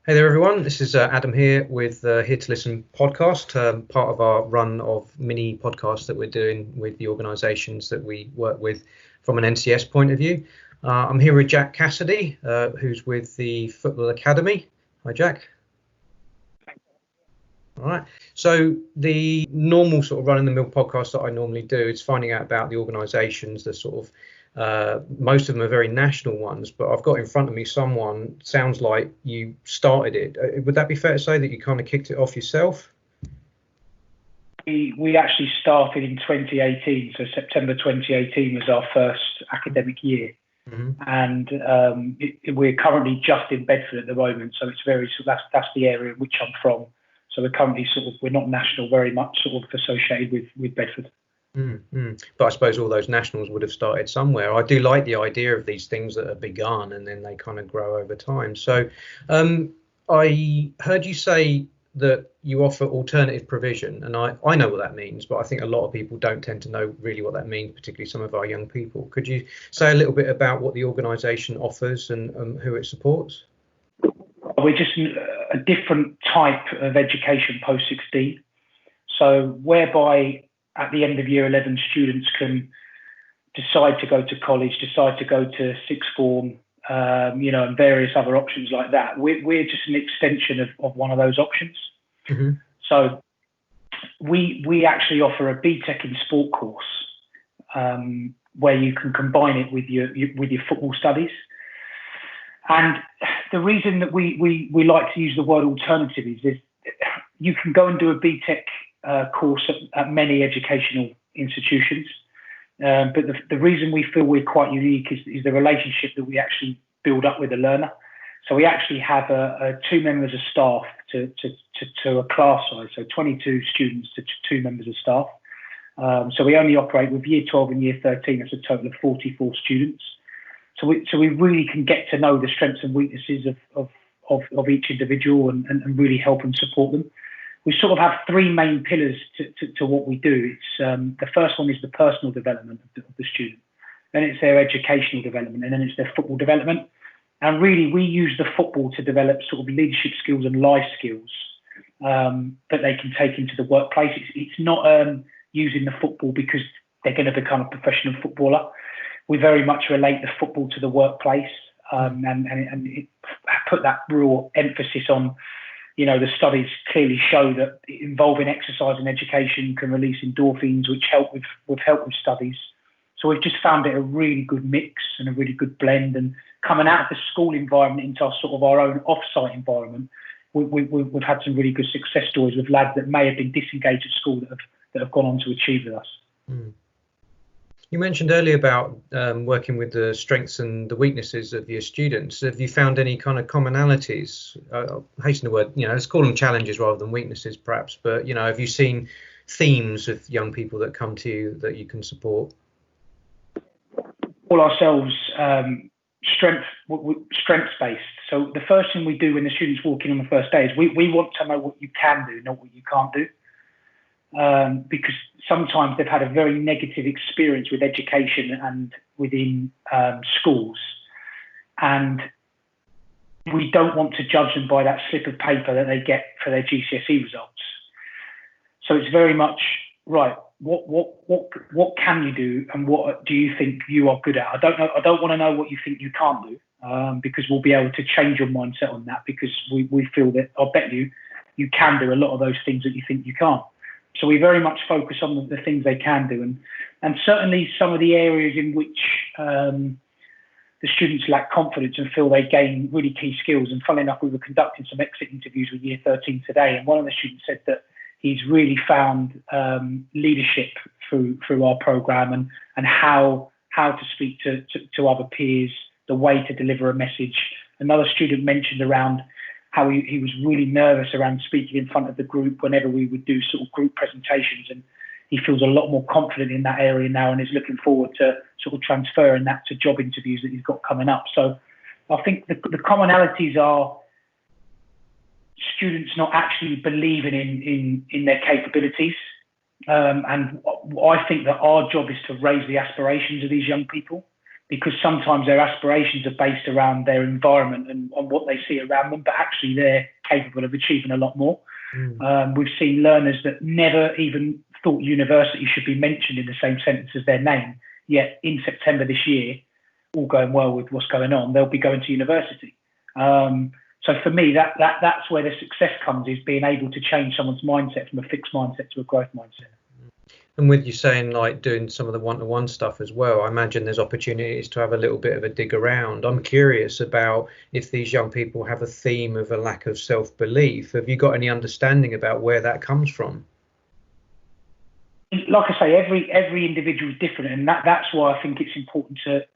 Hey there, everyone. This is Adam here with Here to Listen podcast, part of our run of mini podcasts that we're doing with the organisations that we work with from an NCS point of view. I'm here with Jack Cassidy, who's with the Football Academy. Hi, Jack. All right. So the normal sort of run-of-the-mill podcast that I normally do is finding out about the organisations, the sort of most of them are very national ones, but I've got in front of me someone, sounds like you started it. Would that be fair to say that you kind of kicked it off yourself? We actually started in 2018, so September 2018 was our first academic year. Mm-hmm. And we're currently just in Bedford at the moment, so it's that's the area in which I'm from. So we're currently we're not national very much, sort of associated with Bedford. But I suppose all those nationals would have started somewhere. I do like the idea of these things that are begun and then they kind of grow over time. So I heard you say that you offer alternative provision, and I know what that means, but I think a lot of people don't tend to know really what that means, particularly some of our young people. Could you say a little bit about what the organisation offers and who it supports? We're just a different type of education post-16. So whereby at the end of year 11, students can decide to go to college, decide to go to sixth form, and various other options like that. We're just an extension of one of those options. Mm-hmm. So we actually offer a BTEC in sport course where you can combine it with your football studies. And the reason that we like to use the word alternative is you can go and do a BTEC course at many educational institutions. But the reason we feel we're quite unique is the relationship that we actually build up with the learner. So we actually have 2 members of staff to a class size, so 22 students to 2 members of staff. So we only operate with year 12 and year 13. That's a total of 44 students. So we really can get to know the strengths and weaknesses of each individual and really help and support them. We sort of have 3 main pillars to what we do. It's the first one is the personal development of the student. Then it's their educational development, and then it's their football development. And really, we use the football to develop sort of leadership skills and life skills that they can take into the workplace. It's not using the football because they're going to become a professional footballer. We very much relate the football to the workplace and put that real emphasis on, the studies clearly show that involving exercise and education can release endorphins, which help with studies. So we've just found it a really good mix and a really good blend. And coming out of the school environment into our own off-site environment, we've had some really good success stories with lads that may have been disengaged at school that have gone on to achieve with us. Mm. You mentioned earlier about working with the strengths and the weaknesses of your students. Have you found any kind of commonalities? I hasten the word, let's call them challenges rather than weaknesses, perhaps. But, have you seen themes with young people that come to you that you can support? All ourselves strengths-based. So the first thing we do when the students walk in on the first day is we want to know what you can do, not what you can't do. Because sometimes they've had a very negative experience with education and within schools, and we don't want to judge them by that slip of paper that they get for their GCSE results. So it's very much right. What can you do, and what do you think you are good at? I don't know. I don't want to know what you think you can't do, because we'll be able to change your mindset on that. Because we feel that I bet you can do a lot of those things that you think you can't. So we very much focus on the things they can do, and certainly some of the areas in which the students lack confidence and feel they gain really key skills. And funnily enough, we were conducting some exit interviews with year 13 today, and one of the students said that he's really found leadership through our program and how to speak to other peers, the way to deliver a message. Another student mentioned around how he was really nervous around speaking in front of the group whenever we would do sort of group presentations, and he feels a lot more confident in that area now and is looking forward to sort of transferring that to job interviews that he's got coming up. So I think the commonalities are students not actually believing in their capabilities, and I think that our job is to raise the aspirations of these young people. because sometimes their aspirations are based around their environment and on what they see around them, but actually they're capable of achieving a lot more. We've seen learners that never even thought university should be mentioned in the same sentence as their name, yet in September this year, all going well with what's going on, they'll be going to university. So for me, that's where the success comes, is being able to change someone's mindset from a fixed mindset to a growth mindset. And with you saying like doing some of the one-to-one stuff as well, I imagine there's opportunities to have a little bit of a dig around. I'm curious about if these young people have a theme of a lack of self-belief. Have you got any understanding about where that comes from? Like I say, every individual is different, and that's why I think it's important to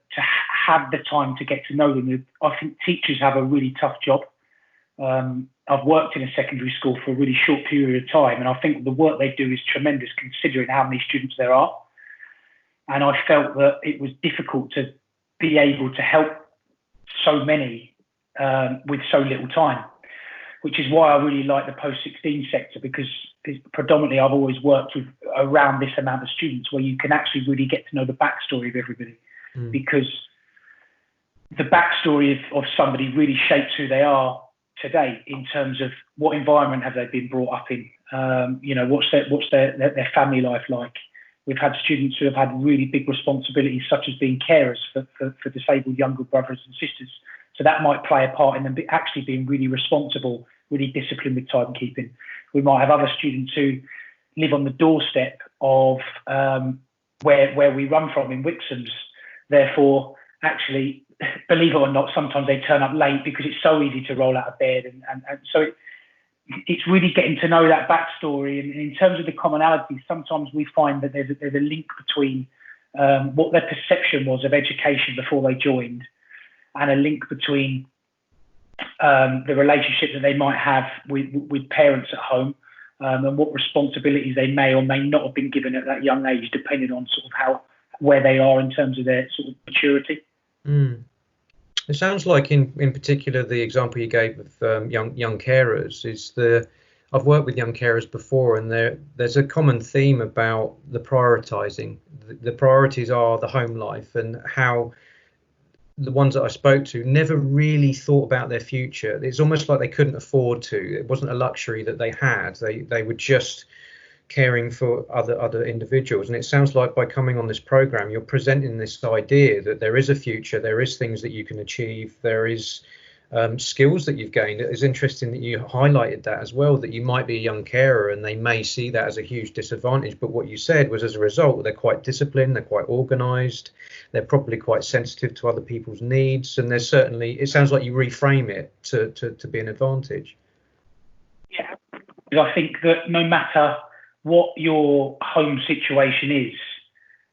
have the time to get to know them. I think teachers have a really tough job. I've worked in a secondary school for a really short period of time, and I think the work they do is tremendous considering how many students there are. And I felt that it was difficult to be able to help so many with so little time, which is why I really like the post-16 sector, because predominantly I've always worked with around this amount of students where you can actually really get to know the backstory of everybody, because the backstory of somebody really shapes who they are today in terms of what environment have they been brought up in, what's their family life like. We've had students who have had really big responsibilities, such as being carers for disabled younger brothers and sisters. So that might play a part in them actually being really responsible, really disciplined with timekeeping. We might have other students who live on the doorstep of where we run from in Wixham's. Therefore, actually, believe it or not, sometimes they turn up late because it's so easy to roll out of bed. And so it's really getting to know that backstory. And in terms of the commonalities, sometimes we find that there's a link between what their perception was of education before they joined, and a link between the relationship that they might have with parents at home, and what responsibilities they may or may not have been given at that young age, depending on sort of where they are in terms of their sort of maturity. It sounds like in particular the example you gave of young carers is I've worked with young carers before, and there's a common theme about the prioritizing. The priorities are the home life, and how the ones that I spoke to never really thought about their future. It's almost like they couldn't afford to. It wasn't a luxury that they had. They were just caring for other individuals. And it sounds like by coming on this program, you're presenting this idea that there is a future, there is things that you can achieve, there is skills that you've gained. It is interesting that you highlighted that as well, that you might be a young carer and they may see that as a huge disadvantage, but what you said was, as a result, they're quite disciplined, they're quite organized, they're probably quite sensitive to other people's needs, and there's certainly, it sounds like you reframe it to be an advantage. Yeah, I think that no matter what your home situation is,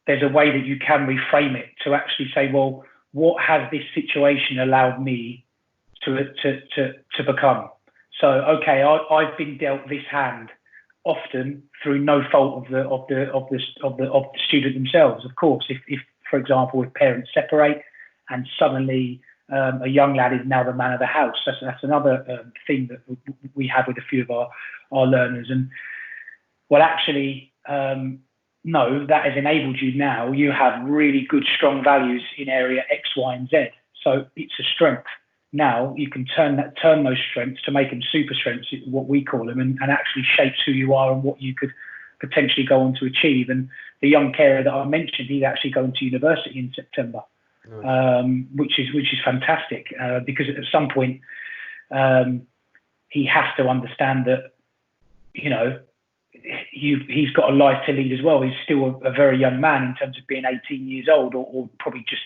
there's a way that you can reframe it to actually say, well, what has this situation allowed me to become? So, okay, I've been dealt this hand, often through no fault of the student themselves. Of course, if for example, if parents separate and suddenly a young lad is now the man of the house, that's another thing that we have with a few of our learners. And well, actually, no, that has enabled you now. You have really good, strong values in area X, Y, and Z. So it's a strength. Now you can turn those strengths to make them super strengths, what we call them, and actually shapes who you are and what you could potentially go on to achieve. And the young carer that I mentioned, he's actually going to university in September, which is fantastic, because at some point he has to understand that, he's got a life to lead as well. He's still a very young man in terms of being 18 years old, or probably just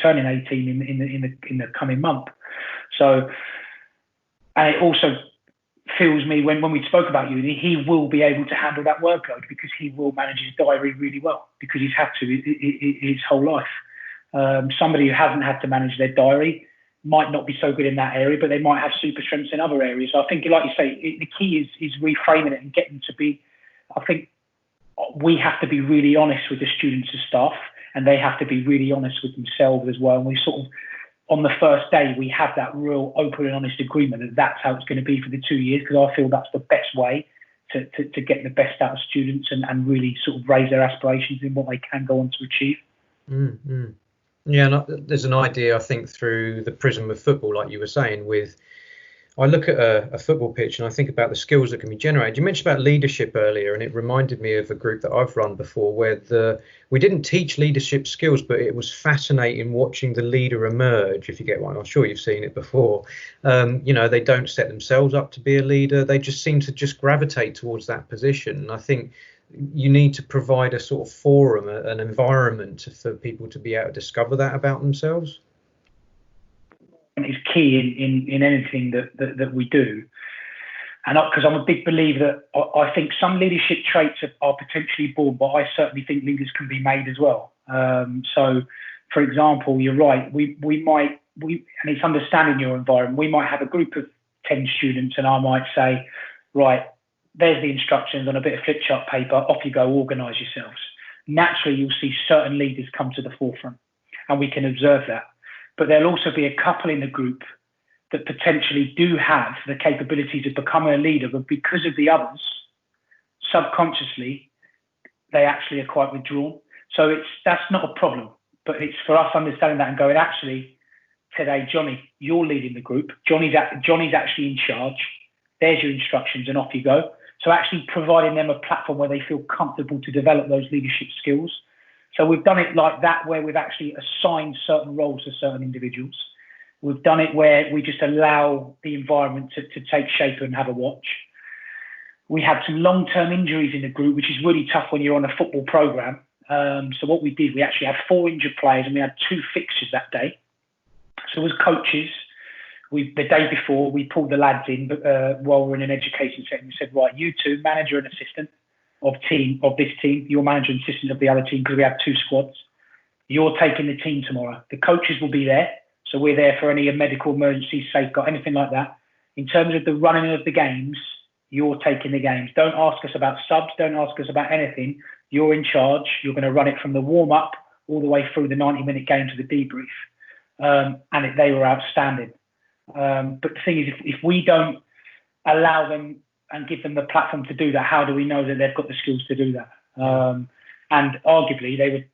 turning 18 in the coming month. So, and it also fills me when we spoke about uni, he will be able to handle that workload because he will manage his diary really well, because he's had to his whole life. Somebody who hasn't had to manage their diary might not be so good in that area, but they might have super strengths in other areas. So I think, like you say, the key is reframing it and getting to be, I think we have to be really honest with the students and staff, and they have to be really honest with themselves as well. And we sort of, on the first day, we have that real open and honest agreement that that's how it's going to be for the 2 years, because I feel that's the best way to get the best out of students and really sort of raise their aspirations in what they can go on to achieve. Yeah, and there's an idea, I think, through the prism of football, like you were saying, with I look at a football pitch and I think about the skills that can be generated. You mentioned about leadership earlier, and it reminded me of a group that I've run before where we didn't teach leadership skills, but it was fascinating watching the leader emerge, if you get one. I'm sure you've seen it before. They don't set themselves up to be a leader. They just seem to just gravitate towards that position. And I think you need to provide a sort of forum, an environment for people to be able to discover that about themselves. Is key in anything that we do, and because I'm a big believer that I think some leadership traits are potentially born, but I certainly think leaders can be made as well. So, for example, you're right. We might, and it's understanding your environment. We might have a group of 10 students, and I might say, right, there's the instructions on a bit of flip chart paper. Off you go, organise yourselves. Naturally, you'll see certain leaders come to the forefront, and we can observe that. But there'll also be a couple in the group that potentially do have the capabilities of becoming a leader, but because of the others, subconsciously, they actually are quite withdrawn. So that's not a problem, but it's for us understanding that and going, actually, today, Johnny, you're leading the group. Johnny's actually in charge. There's your instructions, and off you go. So actually providing them a platform where they feel comfortable to develop those leadership skills. So we've done it like that, where we've actually assigned certain roles to certain individuals. We've done it where we just allow the environment to take shape and have a watch. We had some long-term injuries in the group, which is really tough when you're on a football program. So what we did, we actually had 4 injured players and we had 2 fixtures that day. So as coaches, the day before, we pulled the lads in while we're in an education setting. We said, right, you two, manager and assistant of this team, your manager and assistant of the other team, because we have 2 squads. You're taking the team tomorrow. The coaches will be there, so we're there for any medical emergency, safeguard, anything like that. In terms of the running of the games, you're taking the games. Don't ask us about subs. Don't ask us about anything. You're in charge. You're going to run it from the warm-up all the way through the 90-minute game to the debrief. They were outstanding. But the thing is, if we don't allow them and give them the platform to do that, how do we know that they've got the skills to do that? And arguably, they were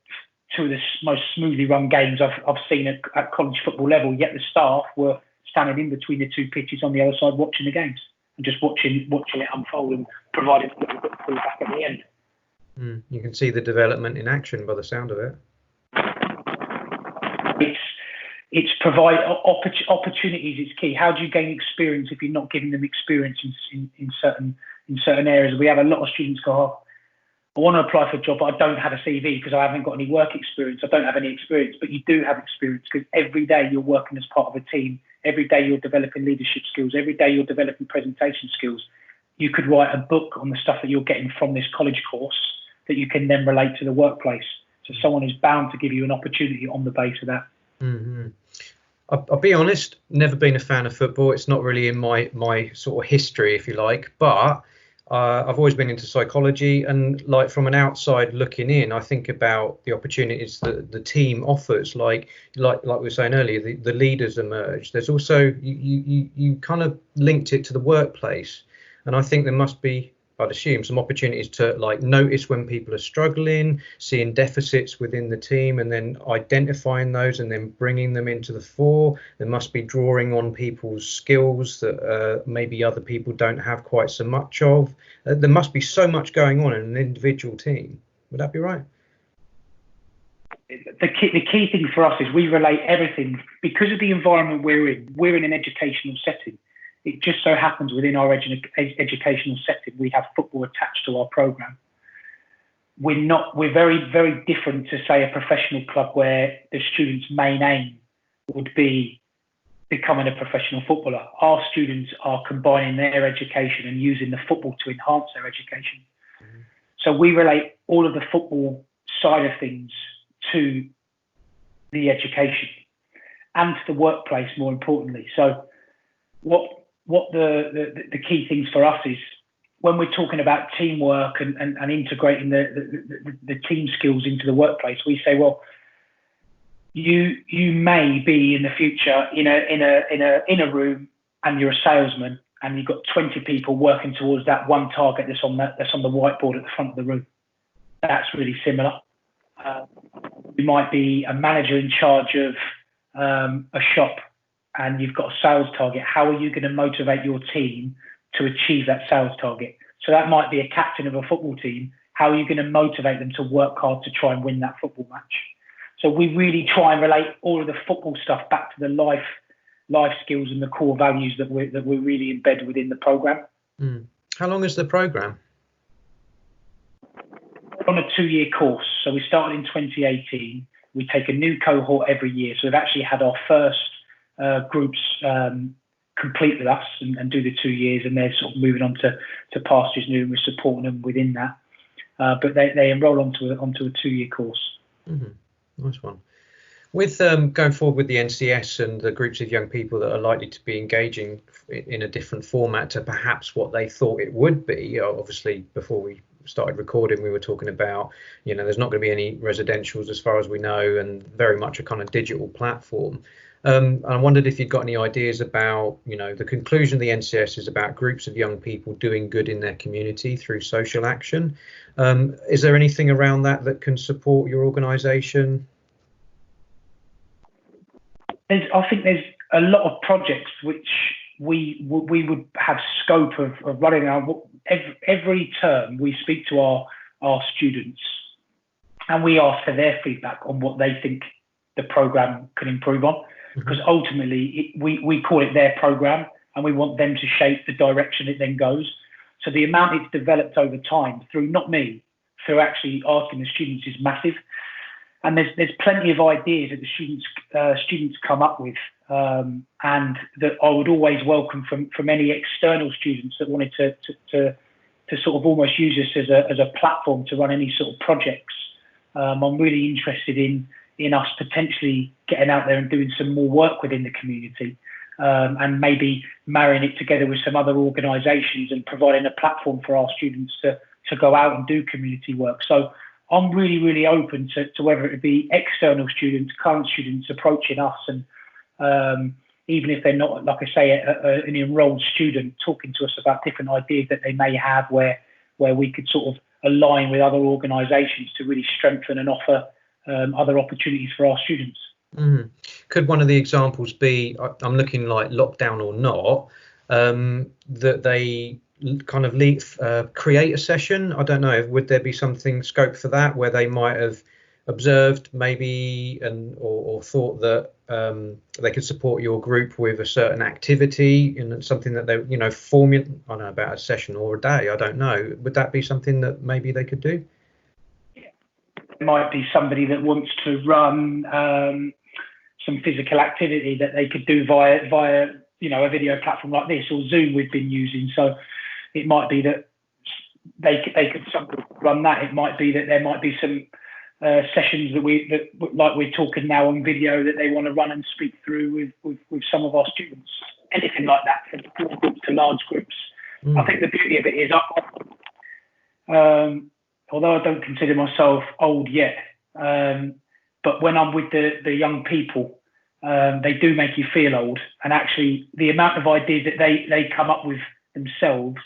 2 of the most smoothly run games I've seen at college football level, yet the staff were standing in between the 2 pitches on the other side watching the games and just watching it unfold and providing feedback at the end. You can see the development in action by the sound of it. It's provide opportunities. It's key. How do you gain experience if you're not giving them experience in certain areas? We have a lot of students go, oh, I want to apply for a job, but I don't have a CV because I haven't got any work experience. I don't have any experience, but you do have experience because every day you're working as part of a team. Every day you're developing leadership skills. Every day you're developing presentation skills. You could write a book on the stuff that you're getting from this college course that you can then relate to the workplace. So someone is bound to give you an opportunity on the base of that. Mm-hmm. I'll be honest, never been a fan of football. It's not really in my sort of history, if you like, but I've always been into psychology, and like from an outside looking in, I think about the opportunities that the team offers, like we were saying earlier, the leaders emerge. There's also, you kind of linked it to the workplace, and I think there must be, I'd assume, some opportunities to like notice when people are struggling, seeing deficits within the team, and then identifying those and then bringing them into the fore. There must be drawing on people's skills that maybe other people don't have quite so much of. There must be so much going on in an individual team. Would that be right? The key thing for us is we relate everything because of the environment we're in. We're in an educational setting. It just so happens within our educational setting, we have football attached to our program. We're very, very different to, say, a professional club where the student's main aim would be becoming a professional footballer. Our students are combining their education and using the football to enhance their education. Mm-hmm. So we relate all of the football side of things to the education and to the workplace, more importantly. So what the key things for us is when we're talking about teamwork and integrating the team skills into the workplace, we say, well, you may be in the future in a room and you're a salesman and you've got 20 people working towards that one target that's on the whiteboard at the front of the room. That's really similar. you might be a manager in charge of a shop and you've got a sales target. How are you going to motivate your team to achieve that sales target? So that might be a captain of a football team. How are you going to motivate them to work hard to try and win that football match? So we really try and relate all of the football stuff back to the life skills and the core values that we really embed within the program. How long is the program? On a 2-year course. So we started in 2018. We take a new cohort every year. So we've actually had our first groups complete with us and do the 2 years, and they're sort of moving on to pastures new, and we're supporting them within that. But they enroll onto a 2-year course. Nice one. With going forward with the NCS and the groups of young people that are likely to be engaging in a different format to perhaps what they thought it would be, obviously before we started recording we were talking about, there's not going to be any residentials as far as we know, and very much a kind of digital platform. And I wondered if you'd got any ideas about, the conclusion of the NCS is about groups of young people doing good in their community through social action. Is there anything around that can support your organisation? I think there's a lot of projects which we would have scope of running. Every term we speak to our students and we ask for their feedback on what they think the programme can improve on, because ultimately we call it their programme and we want them to shape the direction it then goes. So the amount it's developed over time through through actually asking the students is massive. And there's plenty of ideas that the students come up with, and that I would always welcome from any external students that wanted to sort of almost use this as a platform to run any sort of projects. I'm really interested in us potentially getting out there and doing some more work within the community, and maybe marrying it together with some other organisations and providing a platform for our students to go out and do community work. So I'm really, really open to whether it be external students, current students approaching us, and even if they're not, like I say, an enrolled student, talking to us about different ideas that they may have where we could sort of align with other organisations to really strengthen and offer other opportunities for our students. Could one of the examples be, I'm looking like lockdown or not, that they kind of create a session? I don't know, would there be something scope for that where they might have observed maybe or thought that they could support your group with a certain activity and something that they formulate, I don't know, about a session or a day, I don't know, would that be something that maybe they could do? It might be somebody that wants to run some physical activity that they could do via a video platform like this, or Zoom we've been using. So it might be that they could run that. It might be that there might be some sessions that like we're talking now on video that they want to run and speak through with some of our students. Anything like that, from small groups to large groups. I think the beauty of it is, although I don't consider myself old yet, but when I'm with the young people, they do make you feel old. And actually, the amount of ideas that they come up with themselves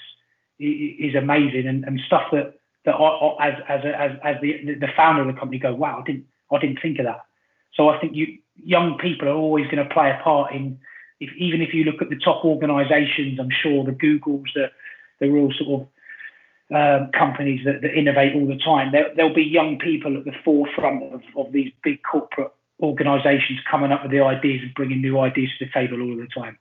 is amazing, and stuff that I, as the founder of the company, go, wow, I didn't think of that. So I think young people are always going to play a part in, even if you look at the top organisations, I'm sure the Googles, the real sort of companies that innovate all the time, there'll be young people at the forefront of these big corporate organisations coming up with the ideas and bringing new ideas to the table all the time.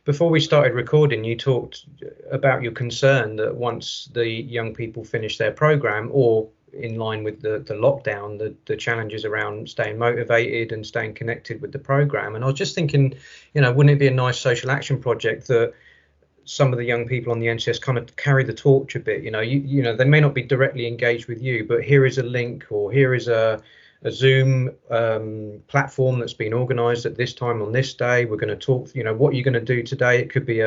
Before we started recording, you talked about your concern that once the young people finish their programme, or in line with the lockdown, the challenges around staying motivated and staying connected with the programme. And I was just thinking, wouldn't it be a nice social action project that some of the young people on the NCS kind of carry the torch a bit? They may not be directly engaged with you, but here is a link, or here is a Zoom platform that's been organised at this time on this day. We're going to talk, what you're going to do today. It could be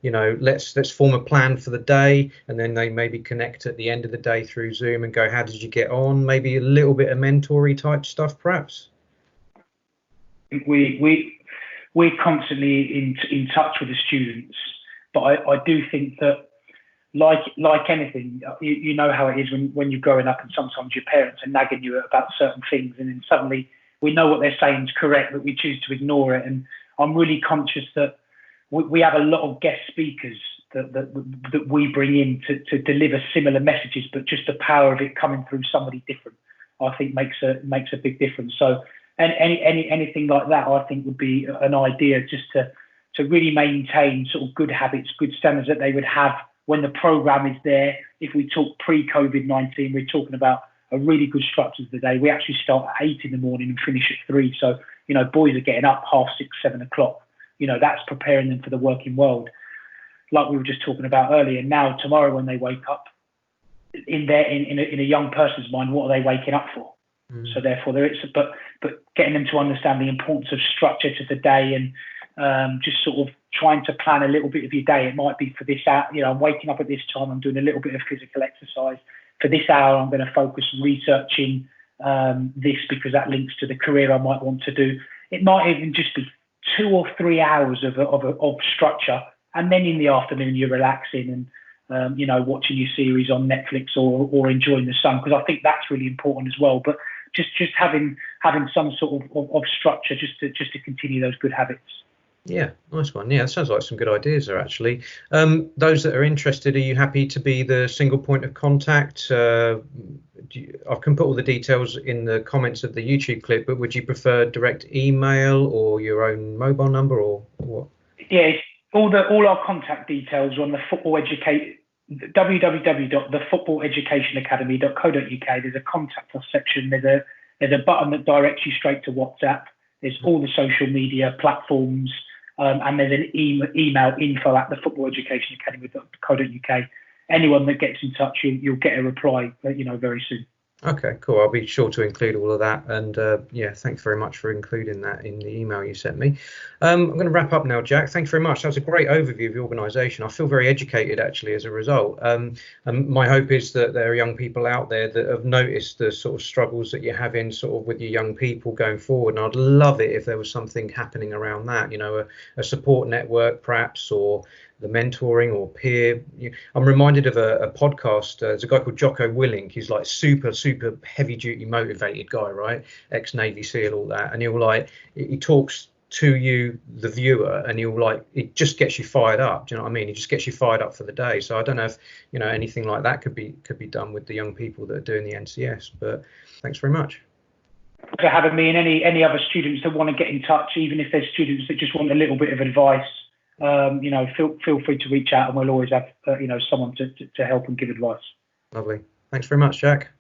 let's form a plan for the day, and then they maybe connect at the end of the day through Zoom and go, how did you get on? Maybe a little bit of mentory type stuff, perhaps. We're constantly in touch with the students, but I do think that like anything, you know how it is when you're growing up, and sometimes your parents are nagging you about certain things, and then suddenly we know what they're saying is correct, but we choose to ignore it. And I'm really conscious that we have a lot of guest speakers that we bring in to deliver similar messages, but just the power of it coming through somebody different, I think makes a big difference. So anything like that, I think would be an idea, just to really maintain sort of good habits, good standards that they would have when the program is there. If we talk pre-COVID-19, we're talking about a really good structure of the day. We actually start at 8 in the morning and finish at 3. So, boys are getting up 6:30, 7 o'clock. That's preparing them for the working world. Like we were just talking about earlier. Now, tomorrow when they wake up, in a young person's mind, what are they waking up for? So therefore, but getting them to understand the importance of structure to the day, and just sort of trying to plan a little bit of your day. It might be for this hour, I'm waking up at this time, I'm doing a little bit of physical exercise. For this hour, I'm going to focus on researching this because that links to the career I might want to do. It might even just be 2 or 3 hours of structure, and then in the afternoon you're relaxing and watching your series on Netflix or enjoying the sun, because I think that's really important as well. But just having some sort of structure just to continue those good habits. Yeah, nice one. Yeah, that sounds like some good ideas there, actually. Those that are interested, are you happy to be the single point of contact? I can put all the details in the comments of the YouTube clip, but would you prefer direct email or your own mobile number, or what? Yeah, all our contact details are on the www.thefootballeducationacademy.co.uk. There's a contact us section. There's a button that directs you straight to WhatsApp. There's all the social media platforms. And there's an email info@thefootballeducationacademy.co.uk. Anyone that gets in touch, you'll get a reply, very soon. Okay, cool. I'll be sure to include all of that. And thanks very much for including that in the email you sent me. I'm going to wrap up now, Jack. Thanks very much. That was a great overview of your organisation. I feel very educated, actually, as a result. And my hope is that there are young people out there that have noticed the sort of struggles that you're having sort of with your young people going forward. And I'd love it if there was something happening around that, a support network perhaps, or the mentoring or peer. I'm reminded of a podcast. There's a guy called Jocko Willink. He's like super heavy duty motivated guy, right? Ex-Navy SEAL, all that. And he talks to you, the viewer, and it just gets you fired up. Do you know what I mean? It just gets you fired up for the day. So I don't know if anything like that could be done with the young people that are doing the NCS. But thanks very much for having me, and any other students that want to get in touch, even if there's students that just want a little bit of advice. Feel free to reach out, and we'll always have someone to help and give advice. Lovely. Thanks very much, Jack.